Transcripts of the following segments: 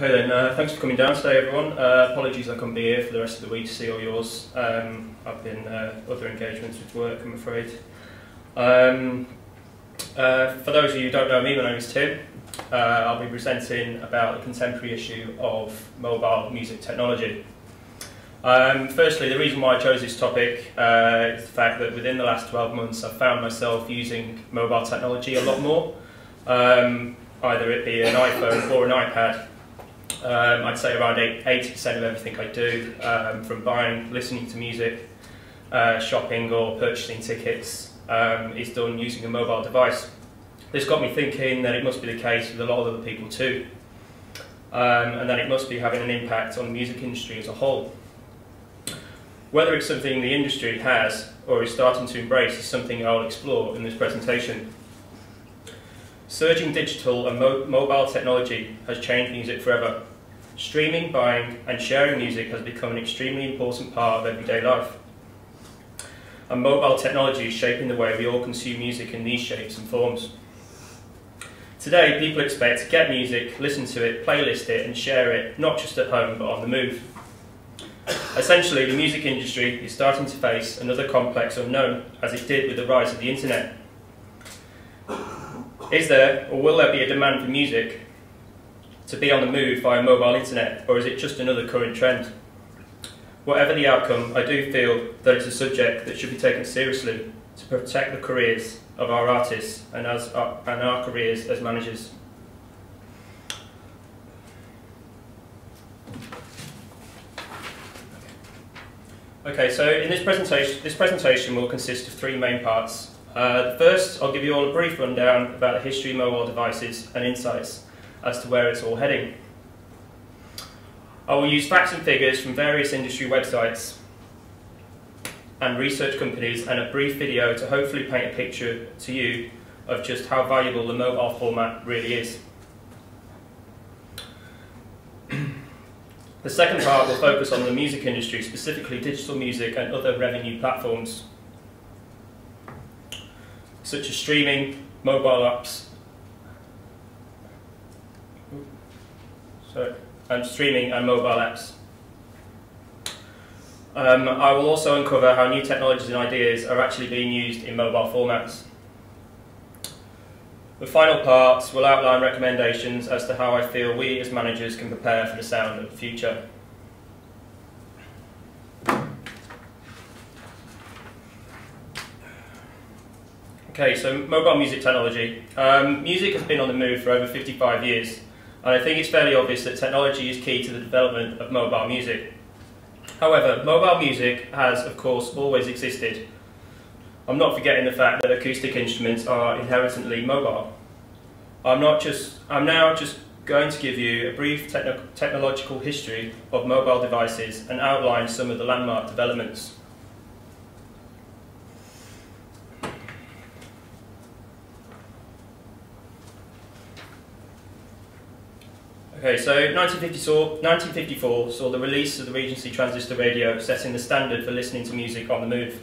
Okay then, thanks for coming down today everyone. Apologies I couldn't be here for the rest of the week to see all yours. I've been other engagements with work, I'm afraid. For those of you who don't know me, my name is Tim. I'll be presenting about the contemporary issue of mobile music technology. Firstly, the reason why I chose this topic is the fact that within the last 12 months I've found myself using mobile technology a lot more. Either it be an iPhone or an iPad. I'd say around 80% of everything I do, from buying, listening to music, shopping or purchasing tickets, is done using a mobile device. This got me thinking that it must be the case with a lot of other people too, and that it must be having an impact on the music industry as a whole. Whether it's something the industry has or is starting to embrace is something I'll explore in this presentation. Surging digital and mobile technology has changed music forever. Streaming, buying and sharing music has become an extremely important part of everyday life. And mobile technology is shaping the way we all consume music in these shapes and forms. Today, people expect to get music, listen to it, playlist it and share it, not just at home but on the move. Essentially, the music industry is starting to face another complex unknown, as it did with the rise of the internet. Is there, or will there be, a demand for music to be on the move via mobile internet, or is it just another current trend? Whatever the outcome, I do feel that it's a subject that should be taken seriously to protect the careers of our artists and our careers as managers. Okay, so in this presentation will consist of three main parts. First, I'll give you all a brief rundown about the history of mobile devices and insights as to where it's all heading. I will use facts and figures from various industry websites and research companies and a brief video to hopefully paint a picture to you of just how valuable the mobile format really is. The second part will focus on the music industry, specifically digital music and other revenue platforms, such as streaming, mobile apps, streaming and mobile apps. I will also uncover how new technologies and ideas are actually being used in mobile formats. The final part will outline recommendations as to how I feel we as managers can prepare for the sound of the future. Okay, so mobile music technology. Music has been on the move for over 55 years, and I think it's fairly obvious that technology is key to the development of mobile music. However, mobile music has, of course, always existed. I'm not forgetting the fact that acoustic instruments are inherently mobile. I'm now just going to give you a brief technological history of mobile devices and outline some of the landmark developments. Okay, so 1954 saw the release of the Regency transistor radio, setting the standard for listening to music on the move.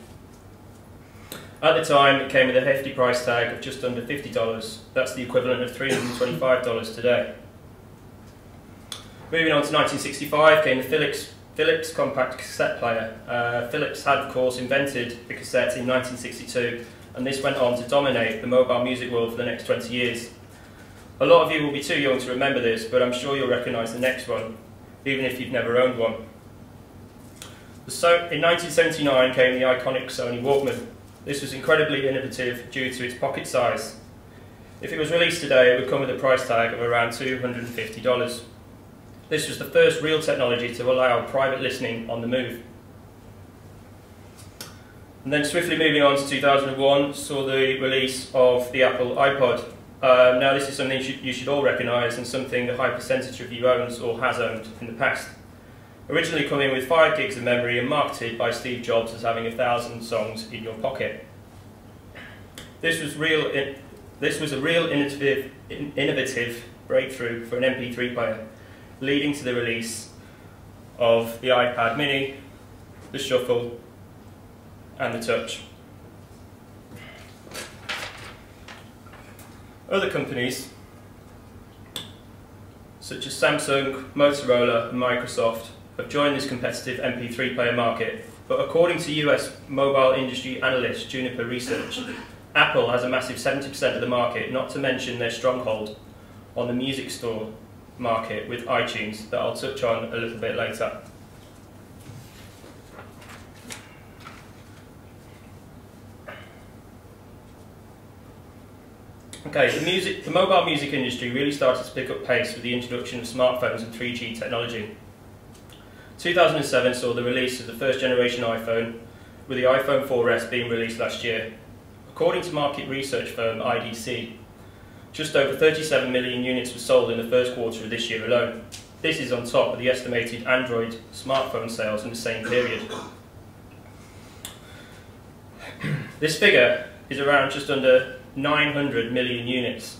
At the time, it came with a hefty price tag of just under $50. That's the equivalent of $325 today. Moving on to 1965 came the Philips compact cassette player. Philips had, of course, invented the cassette in 1962, and this went on to dominate the mobile music world for the next 20 years. A lot of you will be too young to remember this, but I'm sure you'll recognise the next one, even if you've never owned one. In 1979 came the iconic Sony Walkman. This was incredibly innovative due to its pocket size. If it was released today, it would come with a price tag of around $250. This was the first real technology to allow private listening on the move. And then swiftly moving on to 2001 saw the release of the Apple iPod. Now this is something you should all recognise and something a high percentage of you owns or has owned in the past. Originally coming with 5 gigs of memory and marketed by Steve Jobs as having 1,000 songs in your pocket. This was a real innovative breakthrough for an MP3 player, leading to the release of the iPad mini, the Shuffle and the Touch. Other companies such as Samsung, Motorola and Microsoft, have joined this competitive MP3 player market, but according to US mobile industry analyst Juniper Research, Apple has a massive 70% of the market, not to mention their stronghold on the music store market with iTunes that I'll touch on a little bit later. Okay, the mobile music industry really started to pick up pace with the introduction of smartphones and 3G technology. 2007 saw the release of the first generation iPhone, with the iPhone 4S being released last year. According to market research firm IDC, just over 37 million units were sold in the first quarter of this year alone. This is on top of the estimated Android smartphone sales in the same period. This figure is around just under 900 million units.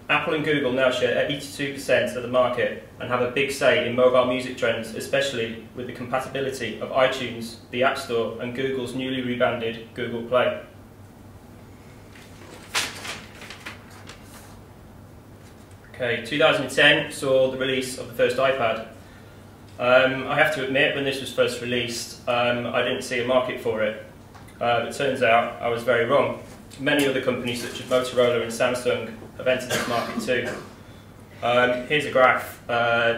Apple and Google now share 82% of the market and have a big say in mobile music trends, especially with the compatibility of iTunes, the App Store and Google's newly rebranded Google Play. Okay, 2010 saw the release of the first iPad. I have to admit, when this was first released, I didn't see a market for it. But it turns out I was very wrong. Many other companies such as Motorola and Samsung have entered this market too. Here's a graph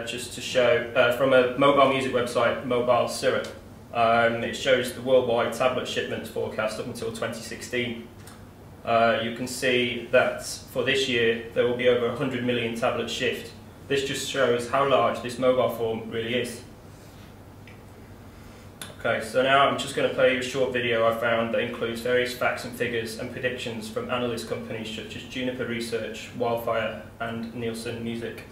just to show from a mobile music website, Mobile Syrup. It shows the worldwide tablet shipments forecast up until 2016. You can see that for this year there will be over 100 million tablets shipped. This just shows how large this mobile form really is. Okay, so now I'm just going to play you a short video I found that includes various facts and figures and predictions from analyst companies such as Juniper Research, Wildfire and Nielsen Music.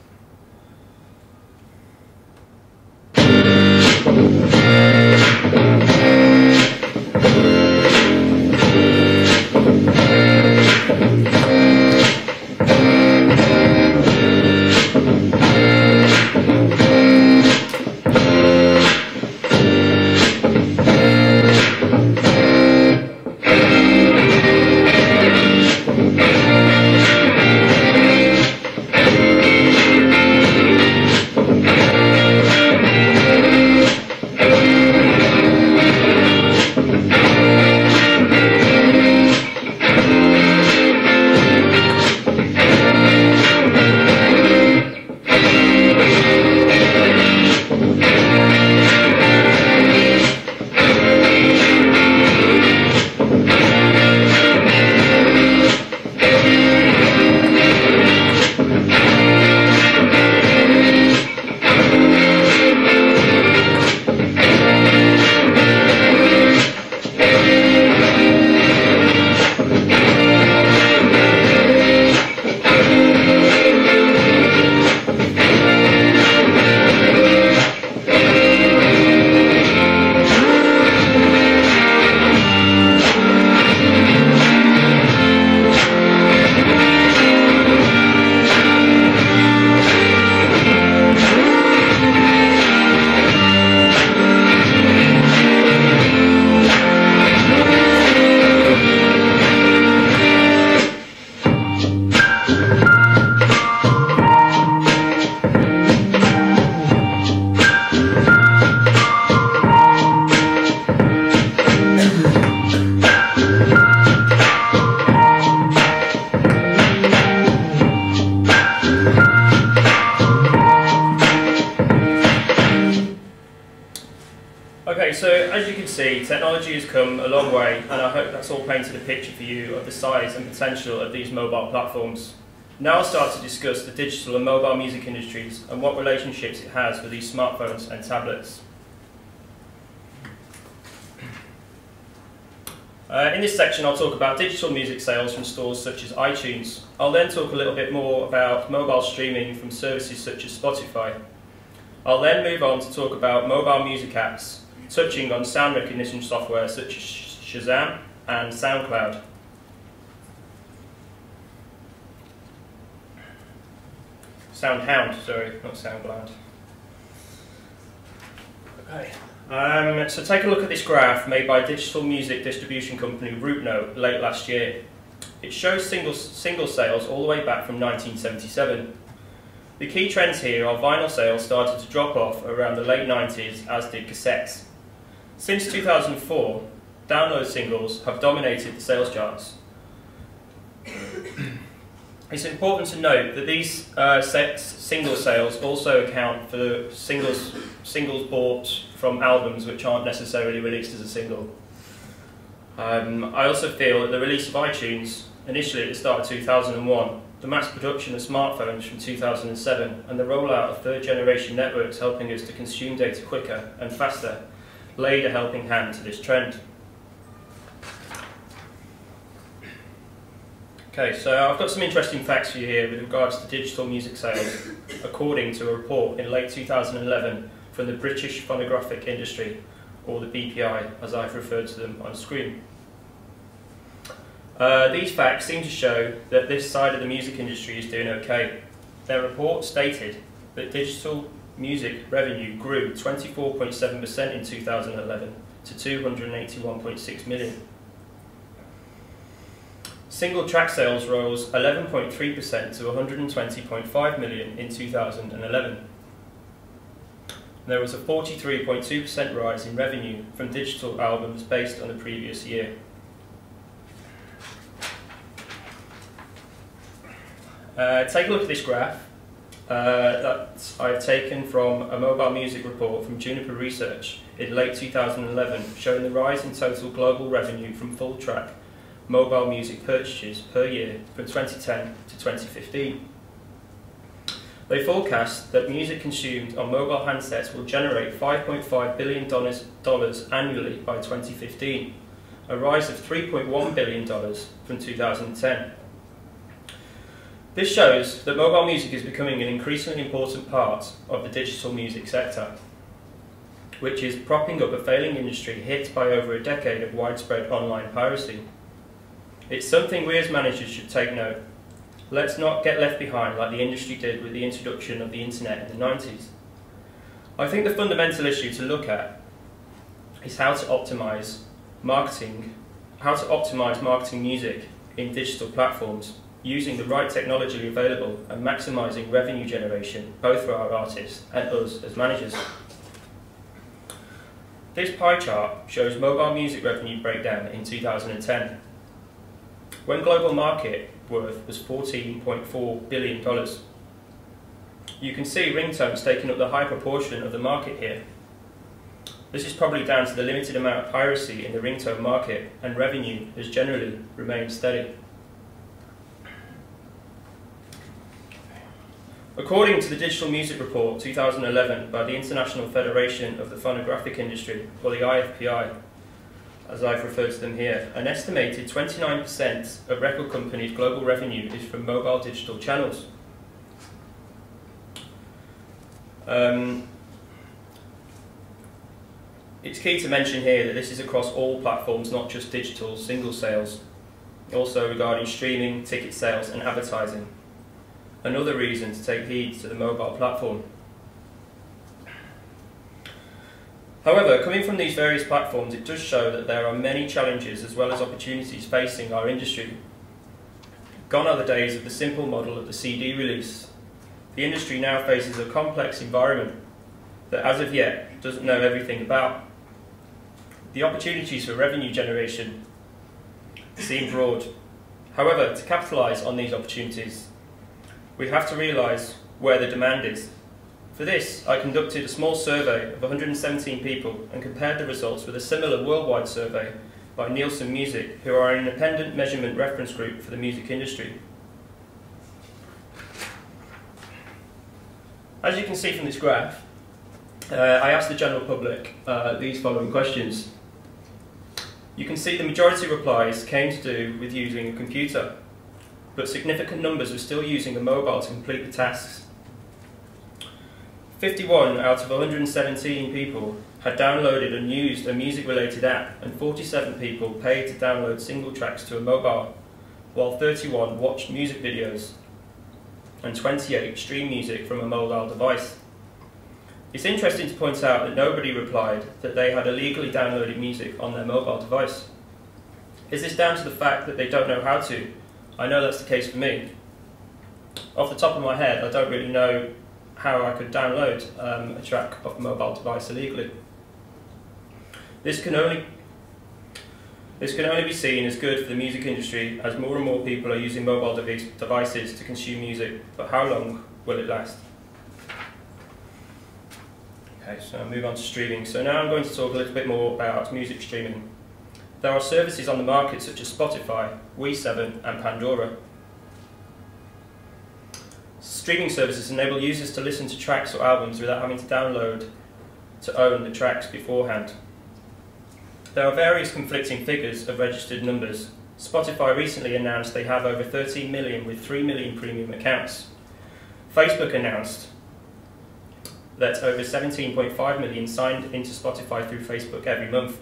Okay, so as you can see, technology has come a long way, and I hope that's all painted a picture for you of the size and potential of these mobile platforms. Now I'll start to discuss the digital and mobile music industries and what relationships it has with these smartphones and tablets. In this section I'll talk about digital music sales from stores such as iTunes. I'll then talk a little bit more about mobile streaming from services such as Spotify. I'll then move on to talk about mobile music apps, touching on sound recognition software such as Shazam and SoundCloud. SoundHound, sorry, not SoundCloud. Okay. So take a look at this graph made by digital music distribution company Rootnote late last year. It shows single sales all the way back from 1977. The key trends here are vinyl sales started to drop off around the late 90s, as did cassettes. Since 2004, download singles have dominated the sales charts. It's important to note that these single sales also account for the singles bought from albums which aren't necessarily released as a single. I also feel that the release of iTunes, initially at the start of 2001, the mass production of smartphones from 2007, and the rollout of third-generation networks helping us to consume data quicker and faster, laid a helping hand to this trend. Okay, so I've got some interesting facts for you here with regards to digital music sales, according to a report in late 2011 from the British Phonographic Industry, or the BPI, as I've referred to them on screen. These facts seem to show that this side of the music industry is doing okay. Their report stated that digital music revenue grew 24.7% in 2011 to 281.6 million. Single track sales rose 11.3% to 120.5 million in 2011. There was a 43.2% rise in revenue from digital albums based on the previous year. Take a look at this graph that I've taken from a mobile music report from Juniper Research in late 2011, showing the rise in total global revenue from full track mobile music purchases per year from 2010 to 2015. They forecast that music consumed on mobile handsets will generate $5.5 billion annually by 2015, a rise of $3.1 billion from 2010. This shows that mobile music is becoming an increasingly important part of the digital music sector, which is propping up a failing industry hit by over a decade of widespread online piracy. It's something we as managers should take note. Let's not get left behind like the industry did with the introduction of the internet in the 90s. I think the fundamental issue to look at is how to optimize marketing music in digital platforms, using the right technology available and maximizing revenue generation, both for our artists and us as managers. This pie chart shows mobile music revenue breakdown in 2010. When global market worth was $14.4 billion. You can see ringtones taking up the high proportion of the market here. This is probably down to the limited amount of piracy in the ringtone market, and revenue has generally remained steady. According to the Digital Music Report 2011 by the International Federation of the Phonographic Industry, or the IFPI, as I've referred to them here, an estimated 29% of record companies' global revenue is from mobile digital channels. It's key to mention here that this is across all platforms, not just digital single sales, also regarding streaming, ticket sales and advertising. Another reason to take heed to the mobile platform. However, coming from these various platforms, it does show that there are many challenges as well as opportunities facing our industry. Gone are the days of the simple model of the CD release. The industry now faces a complex environment that as of yet doesn't know everything about. The opportunities for revenue generation seem broad. However, to capitalise on these opportunities, we have to realise where the demand is. For this, I conducted a small survey of 117 people and compared the results with a similar worldwide survey by Nielsen Music, who are an independent measurement reference group for the music industry. As you can see from this graph, I asked the general public these following questions. You can see the majority of replies came to do with using a computer, but significant numbers were still using a mobile to complete the tasks. 51 out of 117 people had downloaded and used a music-related app, and 47 people paid to download single tracks to a mobile, while 31 watched music videos and 28 streamed music from a mobile device. It's interesting to point out that nobody replied that they had illegally downloaded music on their mobile device. Is this down to the fact that they don't know how to? I know that's the case for me. Off the top of my head, I don't really know how I could download a track off a mobile device illegally. This can only be seen as good for the music industry, as more and more people are using mobile devices to consume music, but how long will it last? Okay, so I'll move on to streaming. So now I'm going to talk a little bit more about music streaming. There are services on the market such as Spotify, We7 and Pandora. Streaming services enable users to listen to tracks or albums without having to download to own the tracks beforehand. There are various conflicting figures of registered numbers. Spotify recently announced they have over 13 million with 3 million premium accounts. Facebook announced that over 17.5 million signed into Spotify through Facebook every month.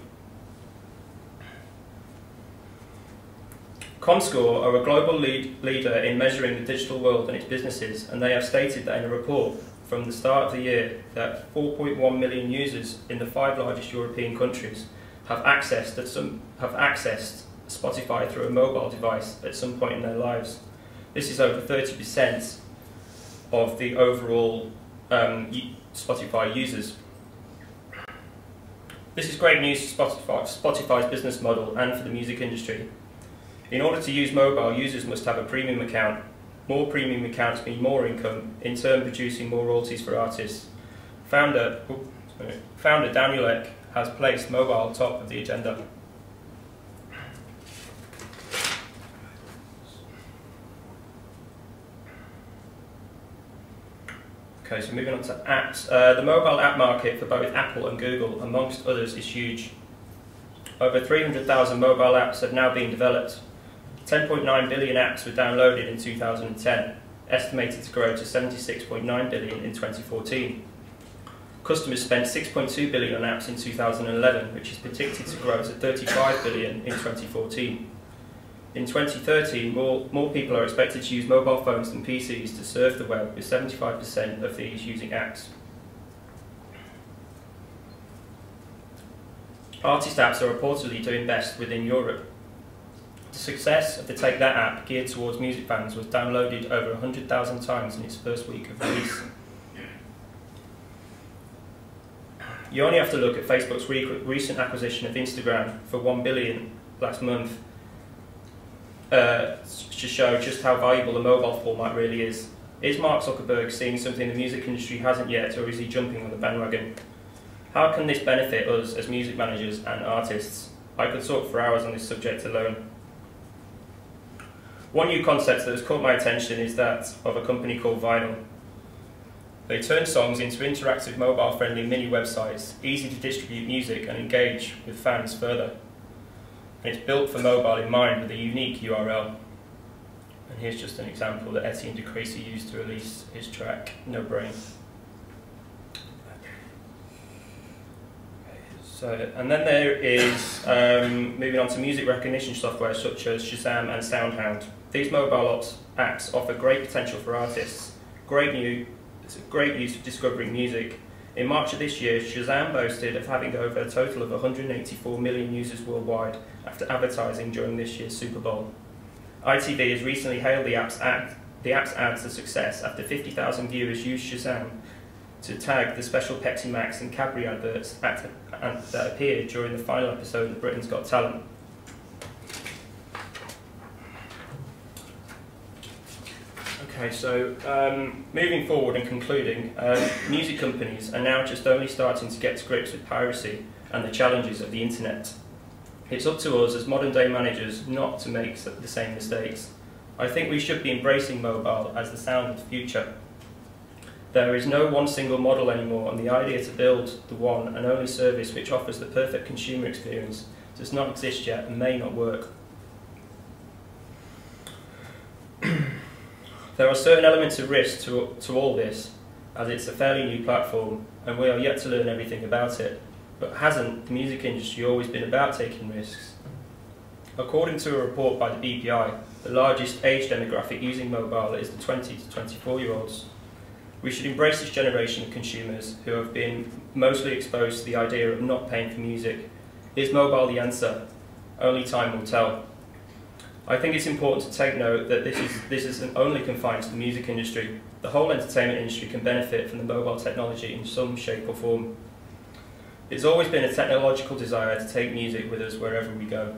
Comscore are a global leader in measuring the digital world and its businesses, and they have stated that in a report from the start of the year that 4.1 million users in the 5 largest European countries have accessed Spotify through a mobile device at some point in their lives. This is over 30% of the overall Spotify users. This is great news for Spotify's business model and for the music industry. In order to use mobile, users must have a premium account. More premium accounts mean more income, in turn producing more royalties for artists. Founder Daniel Ek has placed mobile top of the agenda. Okay, so moving on to apps. The mobile app market for both Apple and Google, amongst others, is huge. Over 300,000 mobile apps have now been developed. 10.9 billion apps were downloaded in 2010, estimated to grow to 76.9 billion in 2014. Customers spent 6.2 billion on apps in 2011, which is predicted to grow to 35 billion in 2014. In 2030, more people are expected to use mobile phones than PCs to surf the web, with 75% of these using apps. Artist apps are reportedly doing best within Europe. The success of the Take That app, geared towards music fans, was downloaded over 100,000 times in its first week of release. You only have to look at Facebook's recent acquisition of Instagram for $1 billion last month to show just how valuable the mobile format really is. Is Mark Zuckerberg seeing something the music industry hasn't yet, or is he jumping on the bandwagon? How can this benefit us as music managers and artists? I could talk for hours on this subject alone. One new concept that has caught my attention is that of a company called Vinyl. They turn songs into interactive mobile-friendly mini websites, easy to distribute music and engage with fans further. And it's built for mobile in mind with a unique URL. And here's just an example that Etienne de Crecy used to release his track, No Brain. And then there is, moving on to music recognition software such as Shazam and SoundHound. These mobile apps offer great potential for artists. It's a great use for discovering music. In March of this year, Shazam boasted of having over a total of 184 million users worldwide after advertising during this year's Super Bowl. ITV has recently hailed the app's ads a success after 50,000 viewers used Shazam to tag the special Pepsi Max and Cadbury adverts that appeared during the final episode of Britain's Got Talent. Okay, so moving forward and concluding, music companies are now just only starting to get to grips with piracy and the challenges of the internet. It's up to us as modern day managers not to make the same mistakes. I think we should be embracing mobile as the sound of the future. There is no one single model anymore, and the idea to build the one and only service which offers the perfect consumer experience does not exist yet and may not work. There are certain elements of risk to all this, as it's a fairly new platform and we are yet to learn everything about it. But hasn't the music industry always been about taking risks? According to a report by the BPI, the largest age demographic using mobile is the 20 to 24-year-olds. We should embrace this generation of consumers who have been mostly exposed to the idea of not paying for music. Is mobile the answer? Only time will tell. I think it's important to take note that this isn't only confined to the music industry. The whole entertainment industry can benefit from the mobile technology in some shape or form. It's always been a technological desire to take music with us wherever we go.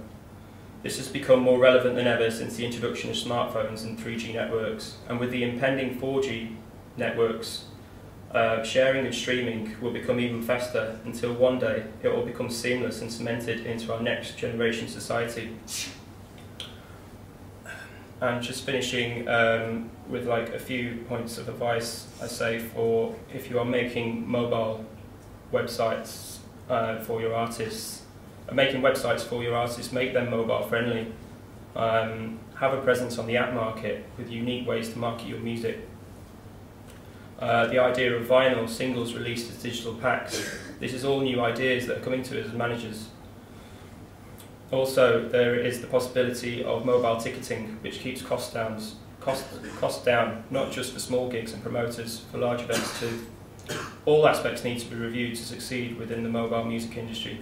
This has become more relevant than ever since the introduction of smartphones and 3G networks, and with the impending 4G networks, sharing and streaming will become even faster until one day it will become seamless and cemented into our next generation society. And just finishing with like a few points of advice, I say, for if you are making mobile websites for your artists, make them mobile friendly. Have a presence on the app market with unique ways to market your music. The idea of vinyl singles released as digital packs, this is all new ideas that are coming to us as managers. Also, there is the possibility of mobile ticketing, which keeps costs down, not just for small gigs and promoters, for large events too. All aspects need to be reviewed to succeed within the mobile music industry.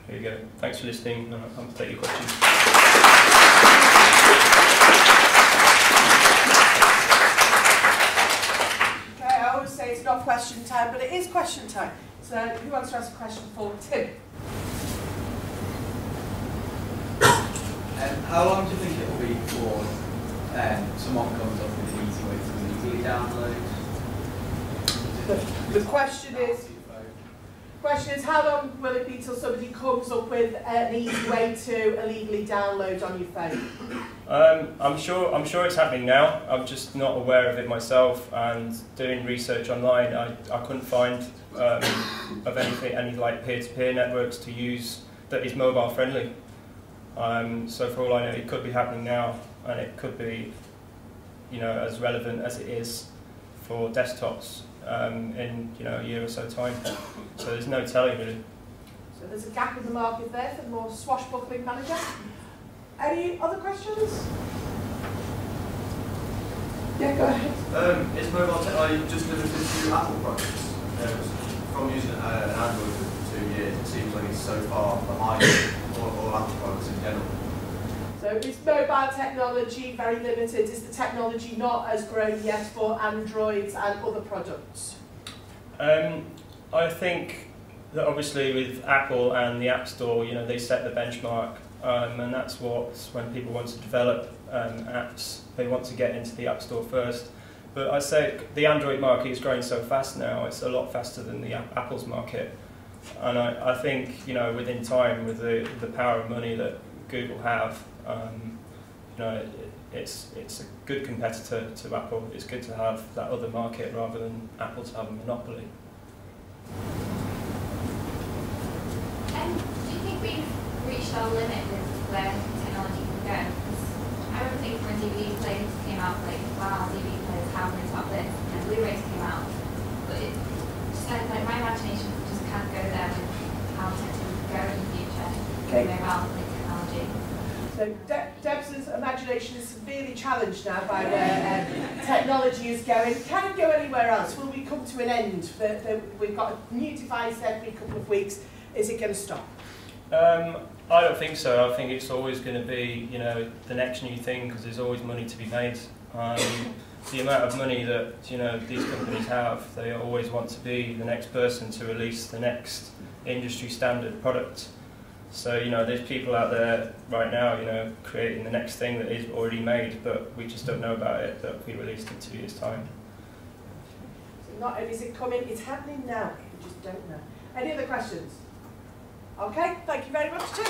There you go. Thanks for listening. I'll take your questions. Okay, I always say it's not question time, but it is question time. So, who wants to ask a question for Tim? How long do you think it will be before someone comes up with an easy way to legally download? The question is, how long will it be till somebody comes up with an easy way to illegally download on your phone? I'm sure it's happening now. I'm just not aware of it myself, and doing research online, I couldn't find of any like peer-to-peer networks to use that is mobile friendly. So for all I know, it could be happening now, and it could be, as relevant as it is for desktops in a year or so time. So there's no telling really. So there's a gap in the market there for the more swashbuckling manager. Any other questions? Yeah, go ahead. Is mobile technology just limited to Apple products? From using an Android for 2 years, it seems like it's so far behind all Apple products in general. So is mobile technology very limited? Is the technology not as grown yet for Androids and other products? I think that obviously with Apple and the App Store, they set the benchmark, and that's when people want to develop apps, they want to get into the App Store first. But I say the Android market is growing so fast now; it's a lot faster than the Apple's market. And I think within time, with the power of money that Google have, it's a good competitor to Apple. It's good to have that other market rather than Apple to have a monopoly. Do you think we've reached our limit with where technology can go? I remember thinking when DVD players came out, like, wow, DVD players, how can we top this? And Blu-rays came out, but it just like my imagination just can't go there with how technology can go in the future. Okay. Mobile technology. So Deb's imagination is severely challenged now by where technology is going. Can it go anywhere else? Will we come to an end? We've got a new device every couple of weeks. Is it going to stop? I don't think so. I think it's always going to be, the next new thing, because there's always money to be made. The amount of money that these companies have, they always want to be the next person to release the next industry standard product. So there's people out there right now, creating the next thing that is already made, but we just don't know about it. That will be released in 2 years' time. So not only is it coming, it's happening now. We just don't know. Any other questions? Okay, thank you very much, Tim.